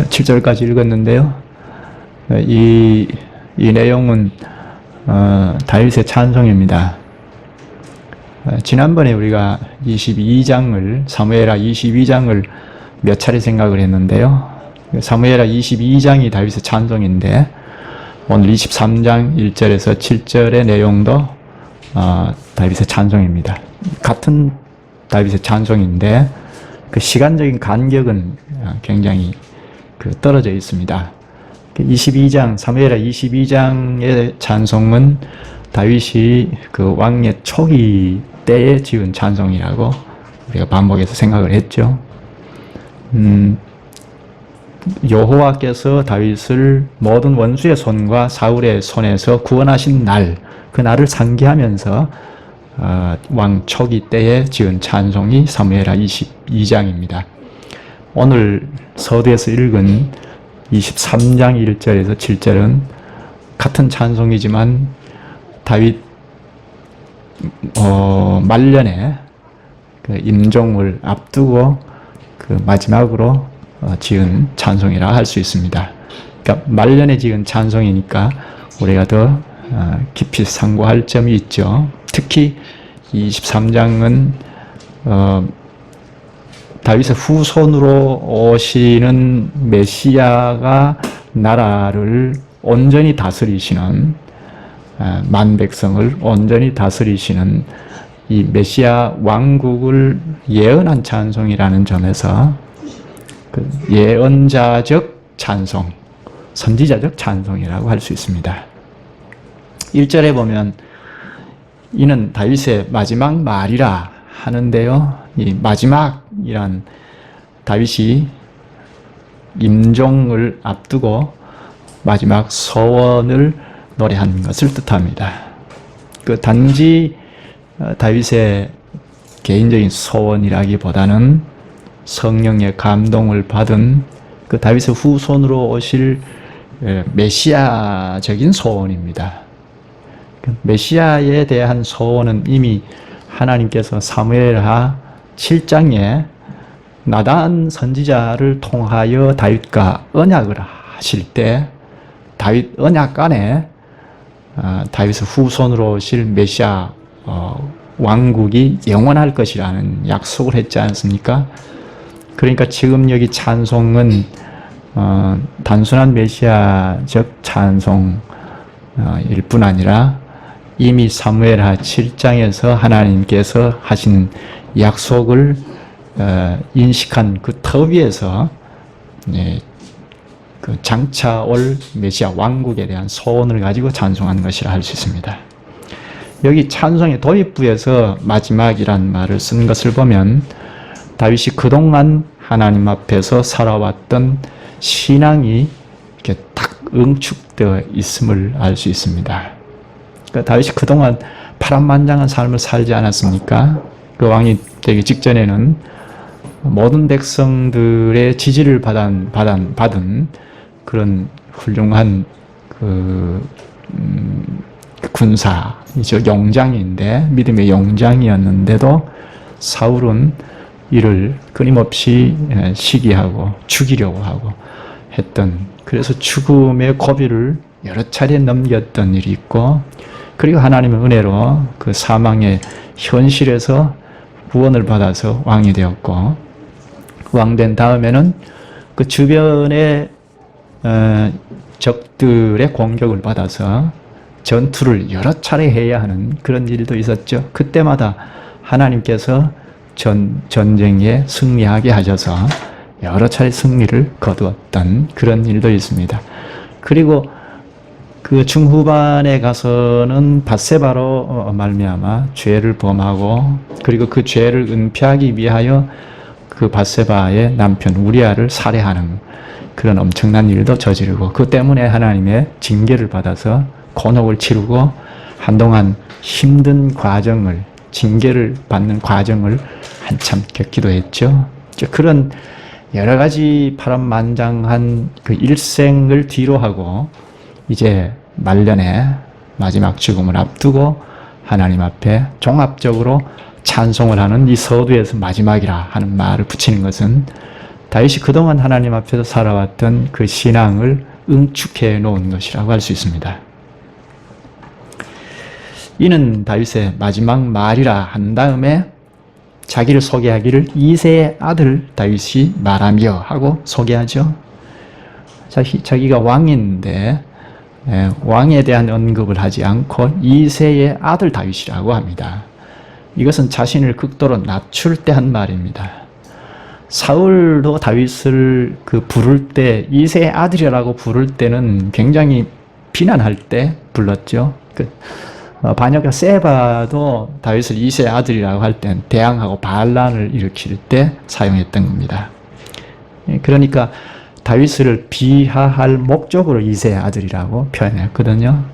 7절까지 읽었는데요. 이 내용은 다윗의 찬송입니다. 지난번에 우리가 22장을 사무엘하 22장을 몇 차례 생각을 했는데요. 사무엘하 22장이 다윗의 찬송인데 오늘 23장 1절에서 7절의 내용도 다윗의 찬송입니다. 같은 다윗의 찬송인데 그 시간적인 간격은 굉장히 떨어져 있습니다. 22장, 사무엘하 22장의 찬송은 다윗이 그 왕의 초기 때에 지은 찬송이라고 우리가 반복해서 생각을 했죠. 여호와께서 다윗을 모든 원수의 손과 사울의 손에서 구원하신 날, 그 날을 상기하면서 왕 초기 때에 지은 찬송이 사무엘하 22장입니다. 오늘 서두에서 읽은 23장 1절에서 7절은 같은 찬송이지만 다윗 말년에 그 임종을 앞두고 그 마지막으로 지은 찬송이라 할 수 있습니다. 그러니까 말년에 지은 찬송이니까 우리가 더 깊이 상고할 점이 있죠. 특히 23장은 다윗의 후손으로 오시는 메시아가 나라를 온전히 다스리시는 만 백성을 온전히 다스리시는 이 메시아 왕국을 예언한 찬송이라는 점에서 그 예언자적 찬송, 선지자적 찬송이라고 할 수 있습니다. 1절에 보면 이는 다윗의 마지막 말이라 하는데요. 이 마지막이란 다윗이 임종을 앞두고 마지막 소원을 노래한 것을 뜻합니다. 그 단지 다윗의 개인적인 소원이라기보다는 성령의 감동을 받은 그 다윗의 후손으로 오실 메시아적인 소원입니다. 메시아에 대한 소원은 이미 하나님께서 사무엘하 7장에 나단 선지자를 통하여 다윗과 언약을 하실 때 다윗 언약 안에 다윗의 후손으로 오실 메시아 왕국이 영원할 것이라는 약속을 했지 않습니까? 그러니까 지금 여기 찬송은 단순한 메시아적 찬송일 뿐 아니라 이미 사무엘하 7장에서 하나님께서 하신 약속을 인식한 그 터 위에서 그 장차 올 메시아 왕국에 대한 소원을 가지고 찬송한 것이라 할 수 있습니다. 여기 찬송의 도입부에서 마지막이란 말을 쓴 것을 보면 다윗이 그동안 하나님 앞에서 살아왔던 신앙이 이렇게 딱 응축되어 있음을 알 수 있습니다. 그러니까 다윗이 그동안 파란만장한 삶을 살지 않았습니까? 그 왕이 되기 직전에는 모든 백성들의 지지를 받은 그런 훌륭한 군사이죠. 용장인데, 믿음의 용장이었는데도 사울은 이를 끊임없이 시기하고 죽이려고 하고 했던, 그래서 죽음의 고비를 여러 차례 넘겼던 일이 있고, 그리고 하나님의 은혜로 그 사망의 현실에서 구원을 받아서 왕이 되었고, 왕된 다음에는 그 주변의 적들의 공격을 받아서 전투를 여러 차례 해야 하는 그런 일도 있었죠. 그때마다 하나님께서 전쟁에 승리하게 하셔서 여러 차례 승리를 거두었던 그런 일도 있습니다. 그리고 그 중후반에 가서는 밧세바로 말미암아 죄를 범하고, 그리고 그 죄를 은폐하기 위하여 그 밧세바의 남편 우리아를 살해하는 그런 엄청난 일도 저지르고, 그 때문에 하나님의 징계를 받아서 곤혹을 치르고 한동안 힘든 과정을, 징계를 받는 과정을 한참 겪기도 했죠. 그런 여러 가지 파란만장한 그 일생을 뒤로 하고 이제 말년에 마지막 죽음을 앞두고 하나님 앞에 종합적으로 찬송을 하는 이 서두에서 마지막이라 하는 말을 붙이는 것은 다윗이 그동안 하나님 앞에서 살아왔던 그 신앙을 응축해 놓은 것이라고 할 수 있습니다. 이는 다윗의 마지막 말이라 한 다음에 자기를 소개하기를 이새의 아들 다윗이 말하며 하고 소개하죠. 자기가 왕인데 왕에 대한 언급을 하지 않고 이새의 아들 다윗이라고 합니다. 이것은 자신을 극도로 낮출 때 한 말입니다. 사울도 다윗을 부를 때 이새의 아들이라고 부를 때는 굉장히 비난할 때 불렀죠. 반역가 세바도 다윗을 이새의 아들이라고 할 땐 대항하고 반란을 일으킬 때 사용했던 겁니다. 그러니까 다윗을 비하할 목적으로 이새의 아들이라고 표현했거든요.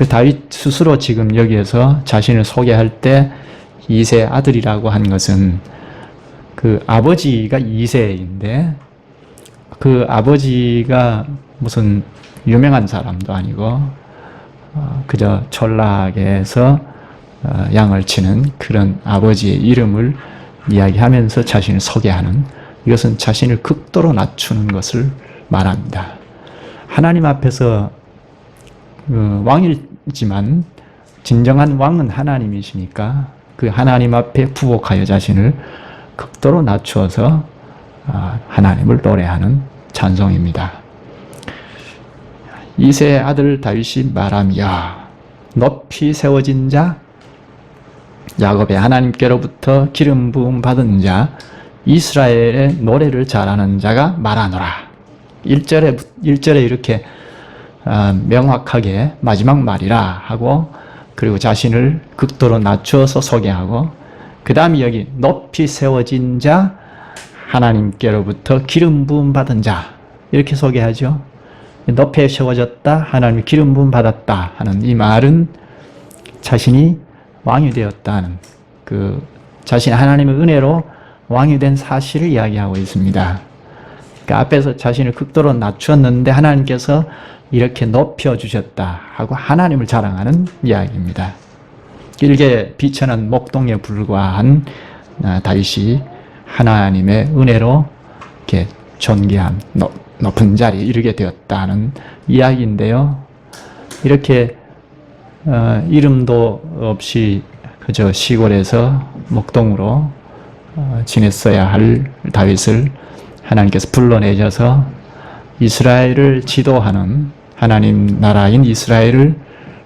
다윗 스스로 지금 여기에서 자신을 소개할 때 이새의 아들이라고 한 것은 아버지가 이새인데 그 아버지가 무슨 유명한 사람도 아니고 그저 전락에서 양을 치는 그런 아버지의 이름을 이야기하면서 자신을 소개하는, 이것은 자신을 극도로 낮추는 것을 말합니다. 하나님 앞에서 왕이지만 진정한 왕은 하나님이시니까 그 하나님 앞에 부복하여 자신을 극도로 낮추어서 하나님을 노래하는 찬송입니다. 이새의 아들 다윗이 말하며 높이 세워진 자, 야곱의 하나님께로부터 기름 부음 받은 자, 이스라엘의 노래를 잘하는 자가 말하노라. 1절에 이렇게 명확하게 마지막 말이라 하고, 그리고 자신을 극도로 낮추어서 소개하고, 그 다음에 여기 높이 세워진 자, 하나님께로부터 기름 부음 받은 자, 이렇게 소개하죠. 높이 세워졌다, 하나님의 기름 부음 받았다 하는 이 말은 자신이 왕이 되었다는, 자신이 하나님의 은혜로 왕이 된 사실을 이야기하고 있습니다. 그러니까 앞에서 자신을 극도로 낮추었는데 하나님께서 이렇게 높여주셨다 하고 하나님을 자랑하는 이야기입니다. 길게 비천한 목동에 불과한 다윗이 하나님의 은혜로 이렇게 존귀한 높은 자리에 이르게 되었다는 이야기인데요. 이렇게 이름도 없이 그저 시골에서 목동으로 지냈어야 할 다윗을 하나님께서 불러내셔서 이스라엘을 지도하는, 하나님 나라인 이스라엘을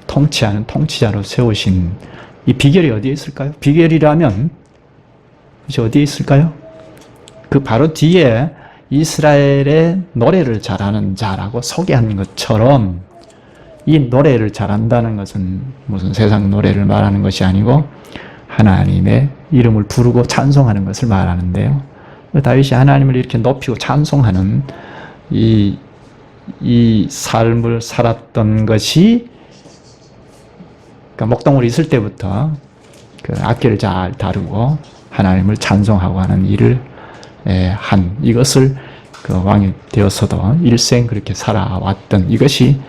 통치하는 통치자로 세우신 이 비결이 어디에 있을까요? 비결이라면 어디에 있을까요? 바로 뒤에 이스라엘의 노래를 잘하는 자라고 소개한 것처럼, 이 노래를 잘한다는 것은 무슨 세상 노래를 말하는 것이 아니고 하나님의 이름을 부르고 찬송하는 것을 말하는데요. 다윗이 하나님을 이렇게 높이고 찬송하는 이 삶을 살았던 것이, 목동으로 있을 때부터 악기를 잘 다루고 하나님을 찬송하고 하는 일을 한, 이것을 왕이 되어서도 일생 그렇게 살아왔던 이것이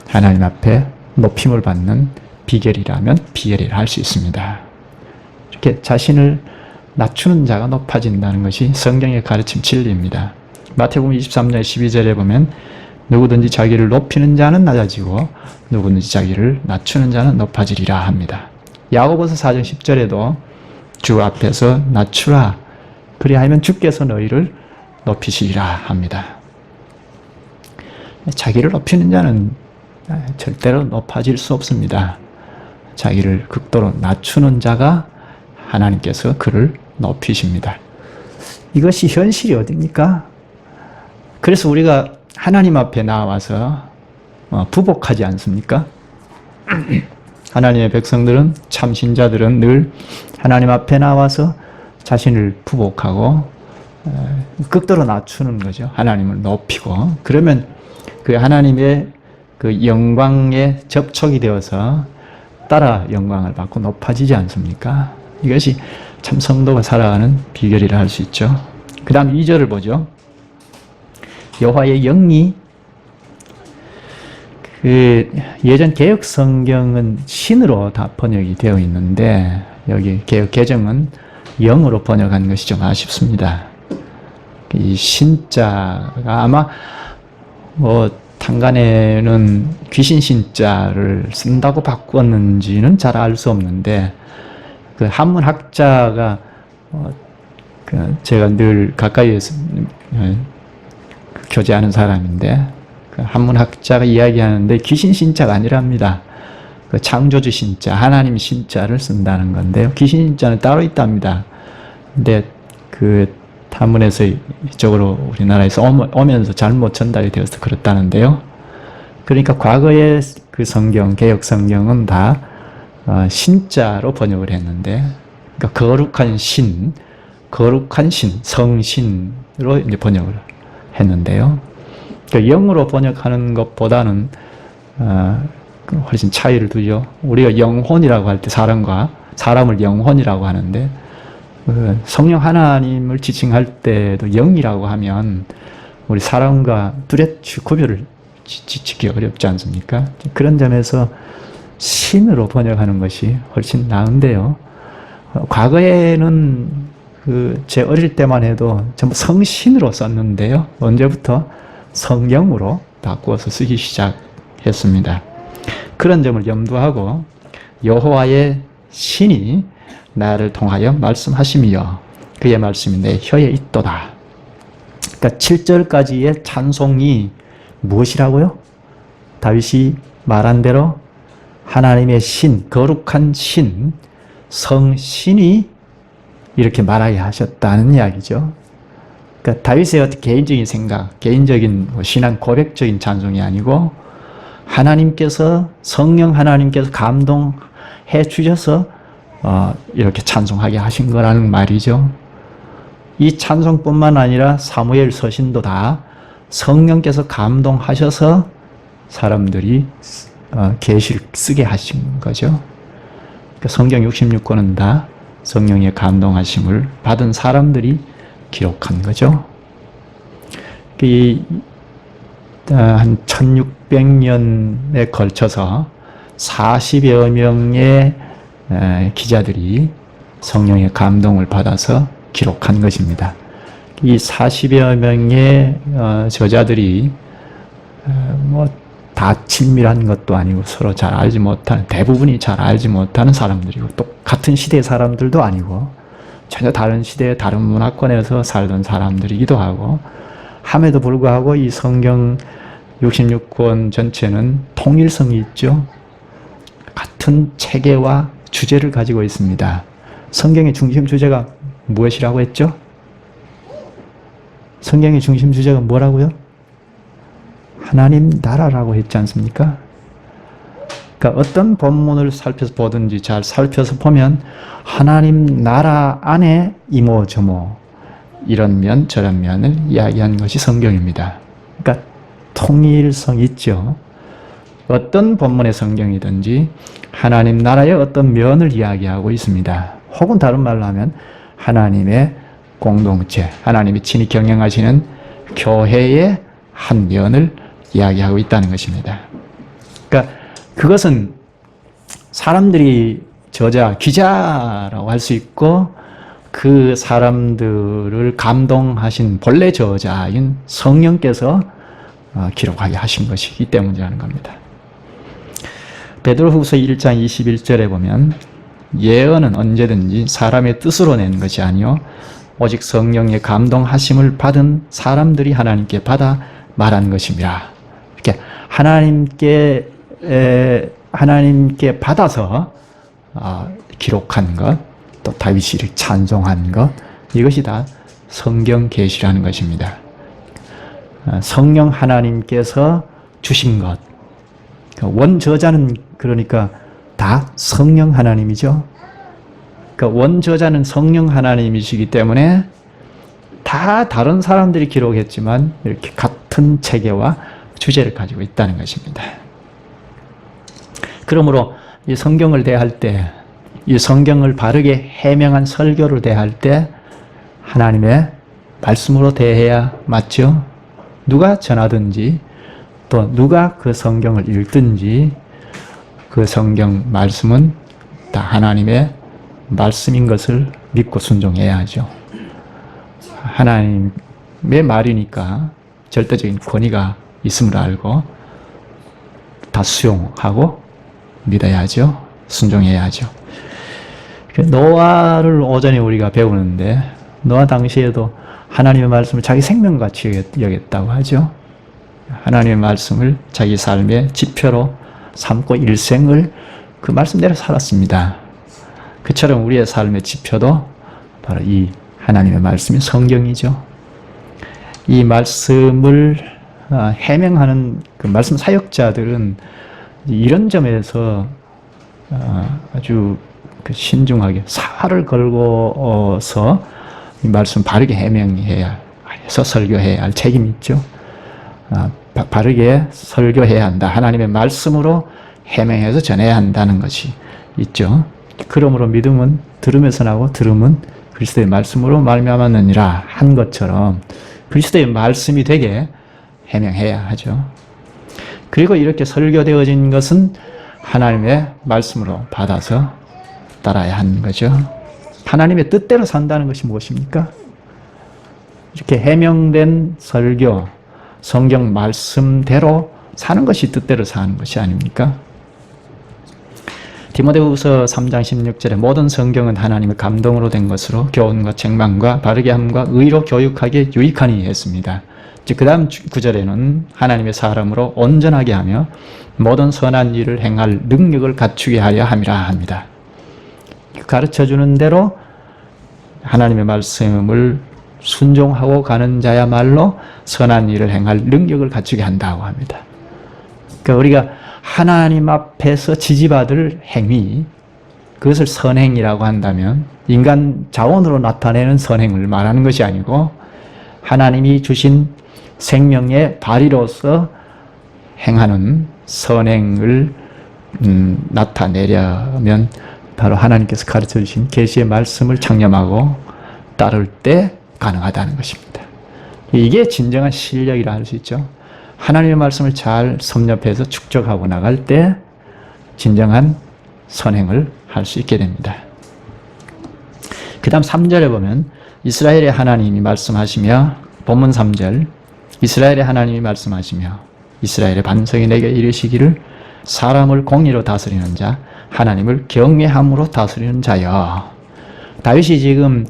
하나님 앞에 높임을 받는 비결이라면 비결이라 할 수 있습니다. 이렇게 자신을 낮추는 자가 높아진다는 것이 성경의 가르침 진리입니다. 마태복음 23장 12절에 보면 누구든지 자기를 높이는 자는 낮아지고 누구든지 자기를 낮추는 자는 높아지리라 합니다. 야고보서 4장 10절에도 주 앞에서 낮추라, 그리하면 주께서 너희를 높이시리라 합니다. 자기를 높이는 자는 절대로 높아질 수 없습니다. 자기를 극도로 낮추는 자가 하나님께서 그를 높이십니다. 이것이 현실이 어디입니까? 그래서 우리가 하나님 앞에 나와서 부복하지 않습니까? 하나님의 백성들은, 참 신자들은 늘 하나님 앞에 나와서 자신을 부복하고 극도로 낮추는 거죠. 하나님을 높이고, 그러면 그 하나님의 그 영광에 접촉이 되어서 따라 영광을 받고 높아지지 않습니까? 이것이 참 성도가 살아가는 비결이라 할 수 있죠. 그 다음 2절을 보죠. 여호와의 영이, 예전 개역 성경은 신으로 다 번역이 되어 있는데 여기 개역 개정은 영으로 번역한 것이 좀 아쉽습니다. 이 신자가 아마 탄간에는 귀신 신자를 쓴다고 바꾸었는지는 잘 알 수 없는데, 그 한문학자가 제가 늘 가까이에서 교제하는 사람인데, 그 한문학자가 이야기하는데 귀신 신자가 아니랍니다. 그 창조주 신자, 하나님 신자를 쓴다는 건데요. 귀신 신자는 따로 있답니다. 근데 그 한문에서 이쪽으로 우리나라에서 오면서 잘못 전달이 되어서 그렇다는데요. 그러니까 과거의 그 성경, 개혁 성경은 다 신자로 번역을 했는데, 그러니까 거룩한 신, 성신으로 이제 번역을 했는데요. 그러니까 영으로 번역하는 것보다는 훨씬 차이를 두죠. 우리가 영혼이라고 할 때 사람을 영혼이라고 하는데, 성령 하나님을 지칭할 때도 영이라고 하면 우리 사람과 뚜렷이 구별을 짓기 어렵지 않습니까? 그런 점에서 신으로 번역하는 것이 훨씬 나은데요. 과거에는 제 어릴 때만 해도 전부 성신으로 썼는데요. 언제부터 성령으로 바꾸어서 쓰기 시작했습니다. 그런 점을 염두하고 여호와의 신이 나를 통하여 말씀하시며 그의 말씀이 내 혀에 있도다. 그러니까 7절까지의 찬송이 무엇이라고요? 다윗이 말한 대로 하나님의 신, 거룩한 신, 성신이 이렇게 말하게 하셨다는 이야기죠. 그러니까 다윗의 어떤 개인적인 생각, 개인적인 신앙 고백적인 찬송이 아니고 하나님께서, 성령 하나님께서 감동해 주셔서 이렇게 찬송하게 하신 거라는 말이죠. 이 찬송뿐만 아니라 사무엘 서신도 다 성령께서 감동하셔서 사람들이 계시를 쓰게 하신 거죠. 그러니까 성경 66권은 다 성령의 감동하심을 받은 사람들이 기록한 거죠. 한 1600년에 걸쳐서 40여 명의 기자들이 성령의 감동을 받아서 기록한 것입니다. 이 40여 명의 저자들이 다 친밀한 것도 아니고 서로 잘 알지 못하는, 대부분이 잘 알지 못하는 사람들이고 또 같은 시대의 사람들도 아니고 전혀 다른 시대의 다른 문화권에서 살던 사람들이기도 하고 함에도 불구하고 이 성경 66권 전체는 통일성이 있죠. 같은 체계와 주제를 가지고 있습니다. 성경의 중심 주제가 무엇이라고 했죠? 성경의 중심 주제가 뭐라고요? 하나님 나라라고 했지 않습니까? 그러니까 어떤 본문을 살펴서 보든지 잘 살펴서 보면 하나님 나라 안에 이모저모 이런 면 저런 면을 이야기한 것이 성경입니다. 그러니까 통일성이 있죠. 어떤 본문의 성경이든지 하나님 나라의 어떤 면을 이야기하고 있습니다. 혹은 다른 말로 하면 하나님의 공동체, 하나님이 친히 경영하시는 교회의 한 면을 이야기하고 있다는 것입니다. 그러니까 그것은 사람들이 기자라고 할 수 있고 그 사람들을 감동하신 본래 저자인 성령께서 기록하게 하신 것이기 때문이라는 겁니다. 베드로후서 1장 21절에 보면 예언은 언제든지 사람의 뜻으로 낸 것이 아니요 오직 성령의 감동하심을 받은 사람들이 하나님께 받아 말한 것입니다. 이렇게 하나님께 받아서 기록한 것, 또 다윗이 찬송한 것, 이것이 다 성경 계시라는 것입니다. 성령 하나님께서 주신 것, 원저자는 그러니까 다 성령 하나님이죠. 그러니까 원저자는 성령 하나님이시기 때문에 다 다른 사람들이 기록했지만 이렇게 같은 체계와 주제를 가지고 있다는 것입니다. 그러므로 이 성경을 대할 때, 이 성경을 바르게 해명한 설교를 대할 때 하나님의 말씀으로 대해야 맞죠? 누가 전하든지 또 누가 그 성경을 읽든지 그 성경 말씀은 다 하나님의 말씀인 것을 믿고 순종해야 하죠. 하나님 하나님의 말이니까 절대적인 권위가 있음을 알고 다 수용하고 믿어야죠. 순종해야죠. 노아를 오전에 우리가 배우는데 노아 당시에도 하나님의 말씀을 자기 생명같이 여겼다고 하죠. 하나님의 말씀을 자기 삶의 지표로 삼고 일생을 그 말씀대로 살았습니다. 그처럼 우리의 삶의 지표도 바로 이 하나님의 말씀이 성경이죠. 이 말씀을 해명하는 그 말씀 사역자들은 이런 점에서 아주 신중하게 사활을 걸고서 이 말씀 바르게 해명해야 해서 설교해야 할 책임이 있죠. 바르게 설교해야 한다. 하나님의 말씀으로 해명해서 전해야 한다는 것이 있죠. 그러므로 믿음은 들음에서 나고 들음은 그리스도의 말씀으로 말미암았느니라 한 것처럼 그리스도의 말씀이 되게 해명해야 하죠. 그리고 이렇게 설교되어진 것은 하나님의 말씀으로 받아서 따라야 하는 거죠. 하나님의 뜻대로 산다는 것이 무엇입니까? 이렇게 해명된 설교, 성경 말씀대로 사는 것이 뜻대로 사는 것이 아닙니까? 디모데후서 3장 16절에 모든 성경은 하나님의 감동으로 된 것으로 교훈과 책망과 바르게 함과 의로 교육하기에 유익하니 했습니다. 그 다음 구절에는 하나님의 사람으로 온전하게 하며 모든 선한 일을 행할 능력을 갖추게 하려 함이라 합니다. 가르쳐주는 대로 하나님의 말씀을 순종하고 가는 자야말로 선한 일을 행할 능력을 갖추게 한다고 합니다. 그러니까 우리가 하나님 앞에서 지지받을 행위, 그것을 선행이라고 한다면 인간 자원으로 나타내는 선행을 말하는 것이 아니고 하나님이 주신 생명의 발휘로서 행하는 선행을 나타내려면 바로 하나님께서 가르쳐 주신 계시의 말씀을 창념하고 따를 때 가능하다는 것입니다. 이게 진정한 실력이라 할 수 있죠. 하나님의 말씀을 잘 섭렵해서 축적하고 나갈 때 진정한 선행을 할 수 있게 됩니다. 그 다음 3절에 보면 이스라엘의 하나님이 말씀하시며 본문 3절 이스라엘의 하나님이 말씀하시며 이스라엘의 반석이 내게 이르시기를 사람을 공의로 다스리는 자 하나님을 경외함으로 다스리는 자여. 다윗이 지금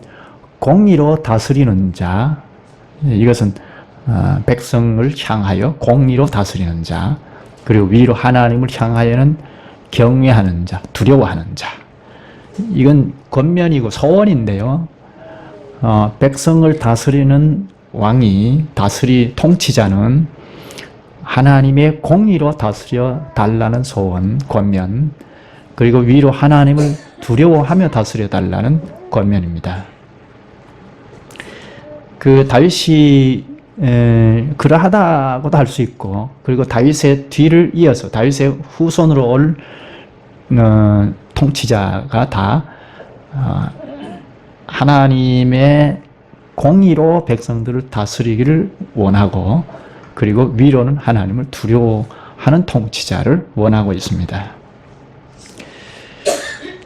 공의로 다스리는 자, 이것은 백성을 향하여 공의로 다스리는 자, 그리고 위로 하나님을 향하여는 경외하는 자, 두려워하는 자. 이건 권면이고 소원인데요. 백성을 다스리는 왕이 통치자는 하나님의 공의로 다스려 달라는 소원, 권면, 그리고 위로 하나님을 두려워하며 다스려 달라는 권면입니다. 그 다윗이 그러하다고도 할 수 있고, 그리고 다윗의 뒤를 이어서 다윗의 후손으로 올 통치자가 다 하나님의 공의로 백성들을 다스리기를 원하고, 그리고 위로는 하나님을 두려워하는 통치자를 원하고 있습니다.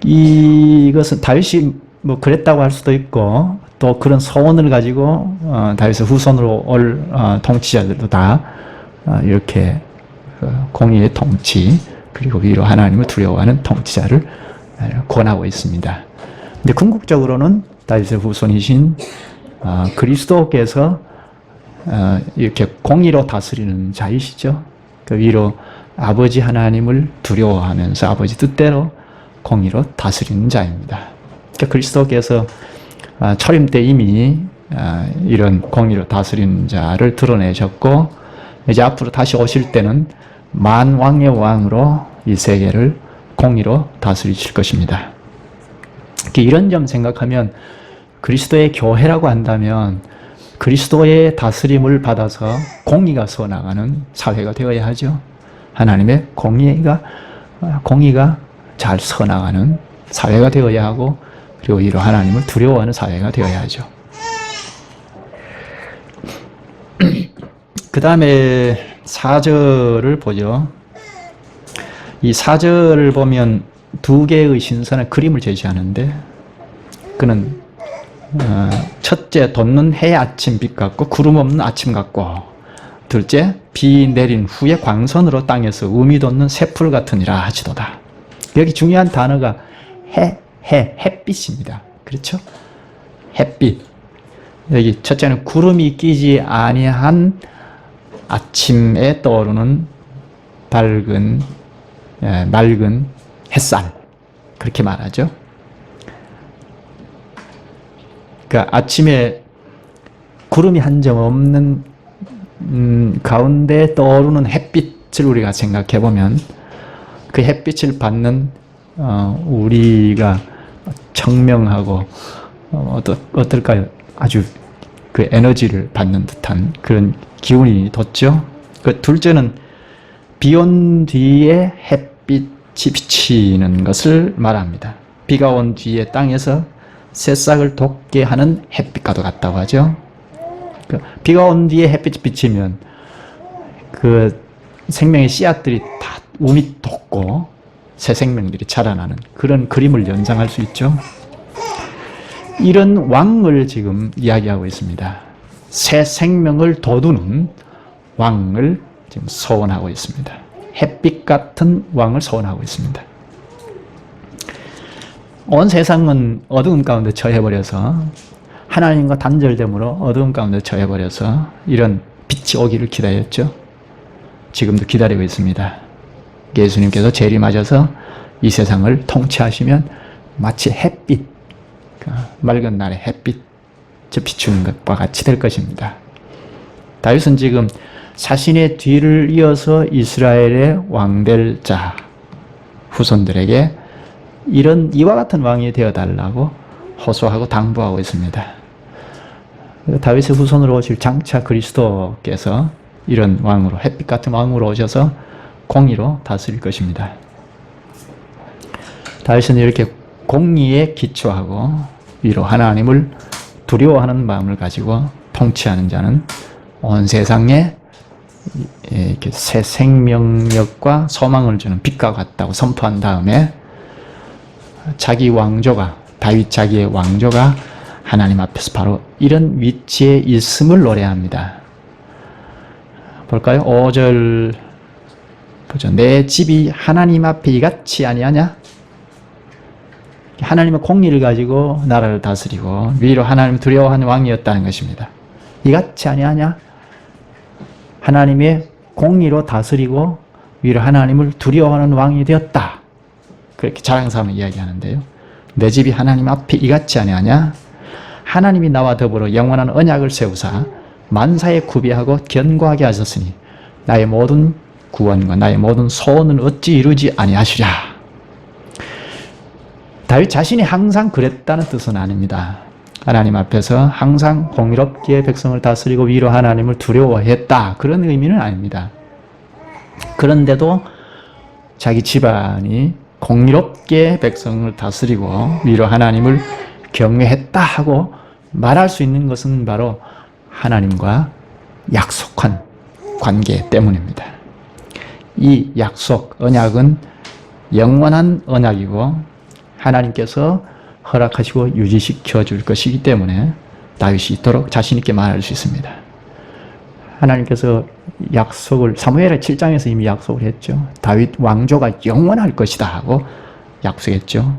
이것은 다윗이 뭐 그랬다고 할 수도 있고, 또 그런 소원을 가지고 다윗의 후손으로 올 통치자들도 다 이렇게 공의의 통치, 그리고 위로 하나님을 두려워하는 통치자를 권하고 있습니다. 근데 궁극적으로는 다윗의 후손이신 그리스도께서 이렇게 공의로 다스리는 자이시죠. 그 위로 아버지 하나님을 두려워하면서 아버지 뜻대로 공의로 다스리는 자입니다. 그러니까 그리스도께서 초림 때 이미 이런 공의로 다스리는 자를 드러내셨고, 이제 앞으로 다시 오실 때는 만왕의 왕으로 이 세계를 공의로 다스리실 것입니다. 이런 점 생각하면 그리스도의 교회라고 한다면 그리스도의 다스림을 받아서 공의가 서나가는 사회가 되어야 하죠. 하나님의 공의가 잘 서나가는 사회가 되어야 하고, 그리고 이로 하나님을 두려워하는 사회가 되어야 하죠. 그 다음에 4절을 보죠. 이 4절을 보면 두 개의 신선한 그림을 제시하는데, 그는 첫째, 돋는 해의 아침 빛 같고 구름 없는 아침 같고, 둘째, 비 내린 후에 광선으로 땅에서 음이 돋는 새풀 같으니라 하시도다. 여기 중요한 단어가 햇빛입니다. 그렇죠? 햇빛. 여기 첫째는 구름이 끼지 아니한 아침에 떠오르는 밝은, 맑은 햇살. 그렇게 말하죠. 그러니까 아침에 구름이 한 점 없는 가운데 떠오르는 햇빛을 우리가 생각해 보면 그 햇빛을 받는 우리가 청명하고 어떨까요? 아주 그 에너지를 받는 듯한 그런 기운이 돋죠. 그 둘째는 비 온 뒤에 햇빛이 비치는 것을 말합니다. 비가 온 뒤에 땅에서 새싹을 돋게 하는 햇빛과도 같다고 하죠. 그 비가 온 뒤에 햇빛이 비치면 그 생명의 씨앗들이 다 음이 돋고 새 생명들이 자라나는 그런 그림을 연상할 수 있죠. 이런 왕을 지금 이야기하고 있습니다. 새 생명을 돋우는 왕을 지금 소원하고 있습니다. 햇빛 같은 왕을 소원하고 있습니다. 온 세상은 어두운 가운데 처해버려서 하나님과 단절됨으로 어두운 가운데 처해버려서 이런 빛이 오기를 기다렸죠. 지금도 기다리고 있습니다. 예수님께서 재림하셔서 이 세상을 통치하시면 마치 햇빛, 맑은 날의 햇빛 비추는 것과 같이 될 것입니다. 다윗은 지금 자신의 뒤를 이어서 이스라엘의 왕될 자 후손들에게 이와 같은 왕이 되어달라고 호소하고 당부하고 있습니다. 다윗의 후손으로 오실 장차 그리스도께서 이런 왕으로, 햇빛 같은 왕으로 오셔서 공의로 다스릴 것입니다. 다윗은 이렇게 공의에 기초하고 위로 하나님을 두려워하는 마음을 가지고 통치하는 자는 온 세상에 이렇게 새 생명력과 소망을 주는 빛과 같다고 선포한 다음에 자기 왕조가, 다윗 자기의 왕조가 하나님 앞에서 바로 이런 위치에 있음을 노래합니다. 볼까요? 5절 보죠. 내 집이 하나님 앞에 이같이 아니하냐? 하나님의 공의를 가지고 나라를 다스리고 위로 하나님을 두려워하는 왕이었다는 것입니다. 이같이 아니하냐? 하나님의 공의로 다스리고 위로 하나님을 두려워하는 왕이 되었다. 그렇게 자랑삼아 이야기하는데요. 내 집이 하나님 앞에 이같이 아니하냐? 하나님이 나와 더불어 영원한 언약을 세우사 만사에 구비하고 견고하게 하셨으니 나의 모든 구원과 나의 모든 소원을 어찌 이루지 아니하시랴. 다윗 자신이 항상 그랬다는 뜻은 아닙니다. 하나님 앞에서 항상 공의롭게 백성을 다스리고 위로 하나님을 두려워했다. 그런 의미는 아닙니다. 그런데도 자기 집안이 공의롭게 백성을 다스리고 위로 하나님을 경외했다 하고 말할 수 있는 것은 바로 하나님과 약속한 관계 때문입니다. 이 약속, 언약은 영원한 언약이고 하나님께서 허락하시고 유지시켜 줄 것이기 때문에 다윗이 이토록 자신 있게 말할 수 있습니다. 하나님께서 약속을 사무엘의 7장에서 이미 약속을 했죠. 다윗 왕조가 영원할 것이다 하고 약속했죠.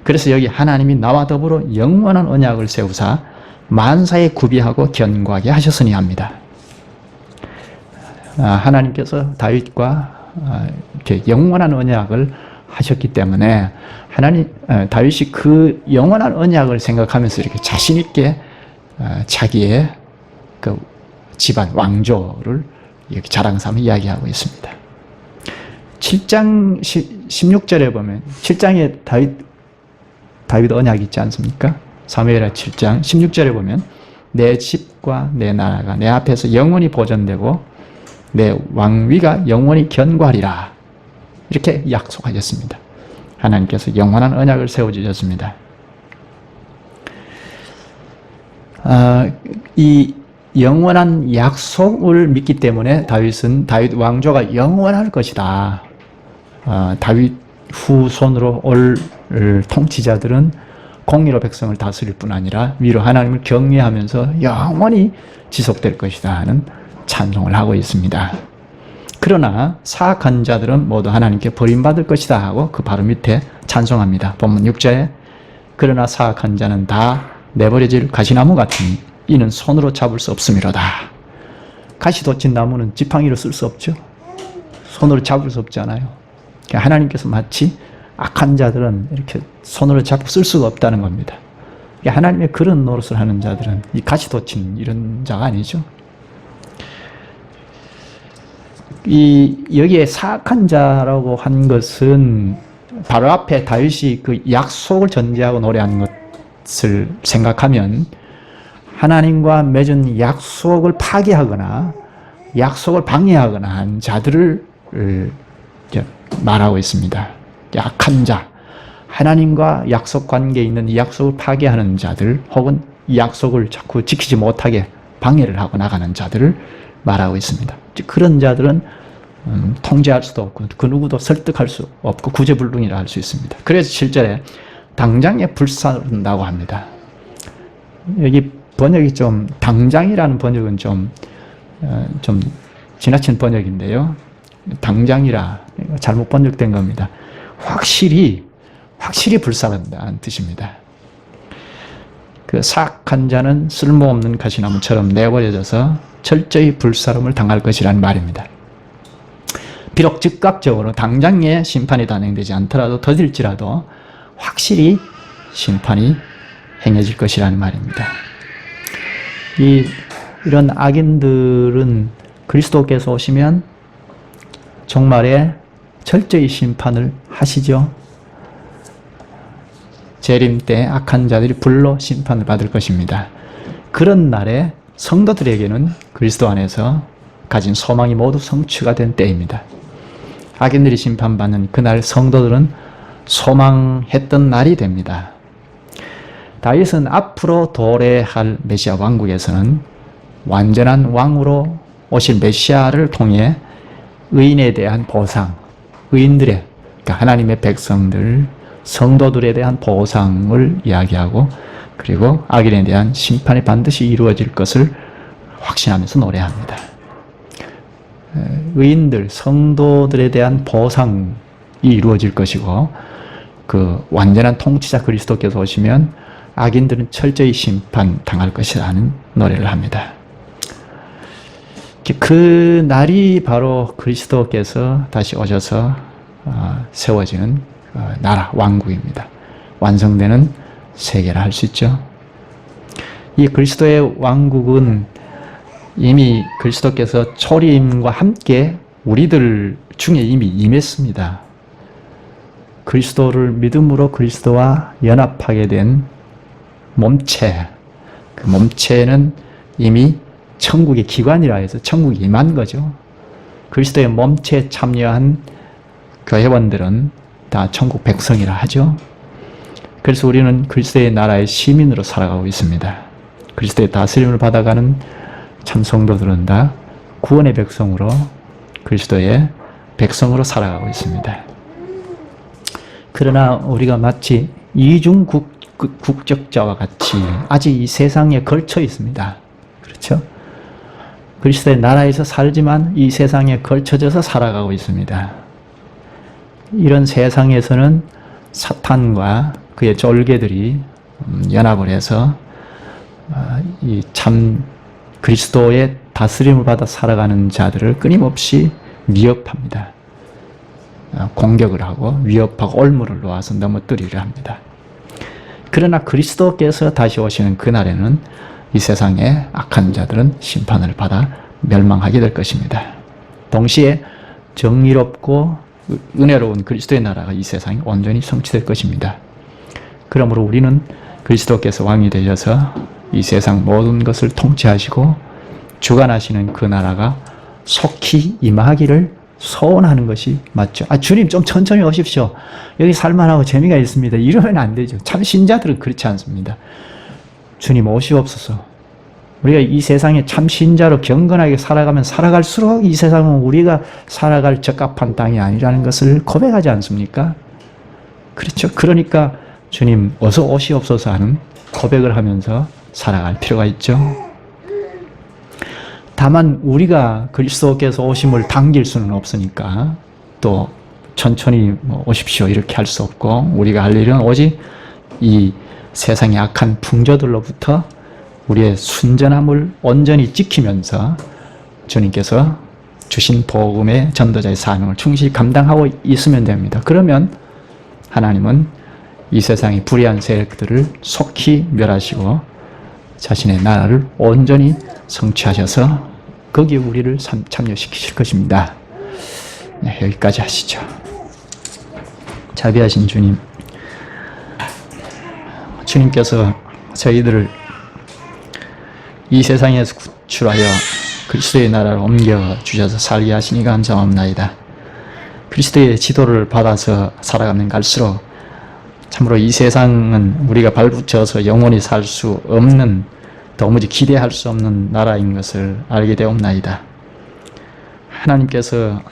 그래서 여기 하나님이 나와 더불어 영원한 언약을 세우사 만사에 구비하고 견고하게 하셨으니 합니다. 하나님께서 다윗과 이렇게 영원한 언약을 하셨기 때문에 다윗이 그 영원한 언약을 생각하면서 이렇게 자신 있게 자기의 그 집안 왕조를 이렇게 자랑삼아 이야기하고 있습니다. 7장 16절에 보면 7장에 다윗 언약이 있지 않습니까? 사무엘하 7장 16절에 보면 내 집과 내 나라가 내 앞에서 영원히 보존되고 내 왕위가 영원히 견고하리라. 이렇게 약속하셨습니다. 하나님께서 영원한 언약을 세워주셨습니다. 이 영원한 약속을 믿기 때문에 다윗 왕조가 영원할 것이다. 다윗 후손으로 올 통치자들은 공의로 백성을 다스릴 뿐 아니라 위로 하나님을 경외하면서 영원히 지속될 것이다 하는 찬송을 하고 있습니다. 그러나 사악한 자들은 모두 하나님께 버림받을 것이다 하고 그 바로 밑에 찬송합니다. 본문 6절에 그러나 사악한 자는 다 내버려질 가시나무 같으니 이는 손으로 잡을 수 없음이로다. 가시 돋친 나무는 지팡이로 쓸 수 없죠. 손으로 잡을 수 없잖아요. 하나님께서 마치 악한 자들은 이렇게 손으로 잡고 쓸 수가 없다는 겁니다. 하나님의 그런 노릇을 하는 자들은 이 가시 돋친 이런 자가 아니죠. 여기에 사악한 자라고 한 것은 바로 앞에 다윗이 그 약속을 전제하고 노래하는 것을 생각하면 하나님과 맺은 약속을 파기하거나 약속을 방해하거나 한 자들을 말하고 있습니다. 약한 자, 하나님과 약속 관계에 있는 이 약속을 파괴하는 자들 혹은 이 약속을 자꾸 지키지 못하게 방해를 하고 나가는 자들을 말하고 있습니다. 그런 자들은 통제할 수도 없고 그 누구도 설득할 수 없고 구제불능이라 할 수 있습니다. 그래서 7절에 당장에 불사른다고 합니다. 여기 번역이 좀 당장이라는 번역은 좀 지나친 번역인데요. 당장이라 잘못 번역된 겁니다. 확실히 불사른다는 뜻입니다. 그 사악한 자는 쓸모없는 가시나무처럼 내버려져서 철저히 불사름을 당할 것이라는 말입니다. 비록 즉각적으로 당장에 심판이 단행되지 않더라도 더딜지라도 확실히 심판이 행해질 것이라는 말입니다. 이런 악인들은 그리스도께서 오시면 종말에 철저히 심판을 하시죠. 재림 때 악한 자들이 불로 심판을 받을 것입니다. 그런 날에 성도들에게는 그리스도 안에서 가진 소망이 모두 성취가 된 때입니다. 악인들이 심판받는 그날 성도들은 소망했던 날이 됩니다. 다윗은 앞으로 도래할 메시아 왕국에서는 완전한 왕으로 오실 메시아를 통해 의인에 대한 보상, 의인들의, 그러니까 하나님의 백성들, 성도들에 대한 보상을 이야기하고 그리고 악인에 대한 심판이 반드시 이루어질 것을 확신하면서 노래합니다. 의인들, 성도들에 대한 보상이 이루어질 것이고 그 완전한 통치자 그리스도께서 오시면 악인들은 철저히 심판당할 것이라는 노래를 합니다. 그 날이 바로 그리스도께서 다시 오셔서 세워지는 나라, 왕국입니다. 완성되는 세계라 할 수 있죠. 이 그리스도의 왕국은 이미 그리스도께서 초림과 함께 우리들 중에 이미 임했습니다. 그리스도를 믿음으로 그리스도와 연합하게 된 몸체, 그 몸체는 이미 천국의 기관이라 해서 천국이 임한 거죠. 그리스도의 몸체에 참여한 교회원들은 다 천국 백성이라 하죠. 그래서 우리는 그리스도의 나라의 시민으로 살아가고 있습니다. 그리스도의 다스림을 받아가는 참 성도들은 다 구원의 백성으로 그리스도의 백성으로 살아가고 있습니다. 그러나 우리가 마치 이중 국적자와 같이 아직 이 세상에 걸쳐 있습니다. 그렇죠? 그리스도의 나라에서 살지만 이 세상에 걸쳐져서 살아가고 있습니다. 이런 세상에서는 사탄과 그의 졸개들이 연합을 해서 이 참 그리스도의 다스림을 받아 살아가는 자들을 끊임없이 위협합니다. 공격을 하고 위협하고 올무를 놓아서 넘어뜨리려 합니다. 그러나 그리스도께서 다시 오시는 그날에는 이 세상의 악한 자들은 심판을 받아 멸망하게 될 것입니다. 동시에 정의롭고 은혜로운 그리스도의 나라가 이 세상에 온전히 성취될 것입니다. 그러므로 우리는 그리스도께서 왕이 되셔서 이 세상 모든 것을 통치하시고 주관하시는 그 나라가 속히 임하기를 소원하는 것이 맞죠. 주님 좀 천천히 오십시오. 여기 살만하고 재미가 있습니다. 이러면 안 되죠. 참 신자들은 그렇지 않습니다. 주님 오시옵소서. 우리가 이 세상에 참 신자로 경건하게 살아가면 살아갈수록 이 세상은 우리가 살아갈 적합한 땅이 아니라는 것을 고백하지 않습니까? 그렇죠. 그러니까 주님 어서 오시옵소서 하는 고백을 하면서 살아갈 필요가 있죠. 다만 우리가 그리스도께서 오심을 당길 수는 없으니까 또 천천히 오십시오 이렇게 할 수 없고, 우리가 할 일은 오직 이 세상의 악한 풍조들로부터 우리의 순전함을 온전히 지키면서 주님께서 주신 복음의 전도자의 사명을 충실히 감당하고 있으면 됩니다. 그러면 하나님은 이 세상의 불의한 세력들을 속히 멸하시고 자신의 나라를 온전히 성취하셔서 거기에 우리를 참여시키실 것입니다. 네, 여기까지 하시죠. 자비하신 주님, 주님께서 저희들을 이 세상에서 구출하여 그리스도의 나라를 옮겨주셔서 살게 하시니 감사합나이다. 그리스도의 지도를 받아서 살아가면 갈수록 참으로 이 세상은 우리가 발붙여서 영원히 살 수 없는, 도무지 기대할 수 없는 나라인 것을 알게 되옵나이다. 하나님께서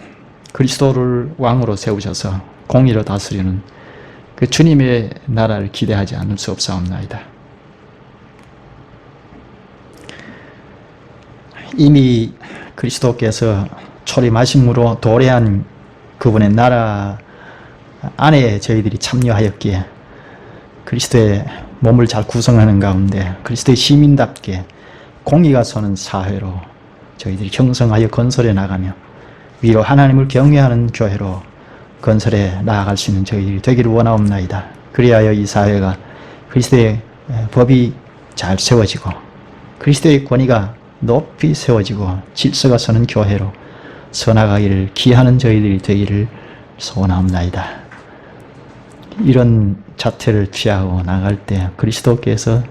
그리스도를 왕으로 세우셔서 공의로 다스리는 그 주님의 나라를 기대하지 않을 수 없사옵나이다. 이미 그리스도께서 초림하심으로 도래한 그분의 나라 안에 저희들이 참여하였기에 그리스도의 몸을 잘 구성하는 가운데 그리스도의 시민답게 공의가 서는 사회로 저희들이 형성하여 건설해 나가며 위로 하나님을 경외하는 교회로 건설해 나아갈 수 있는 저희들이 되기를 원하옵나이다. 그리하여 이 사회가 그리스도의 법이 잘 세워지고 그리스도의 권위가 높이 세워지고 질서가 서는 교회로 서나가기를 기하는 저희들이 되기를 소원하옵나이다. 이런 자태를 취하고 나갈 때 그리스도께서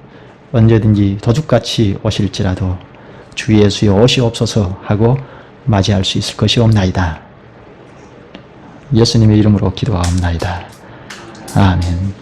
언제든지 도둑같이 오실지라도 주 예수여 오시옵소서 하고 맞이할 수 있을 것이옵나이다. 예수님의 이름으로 기도하옵나이다. 아멘.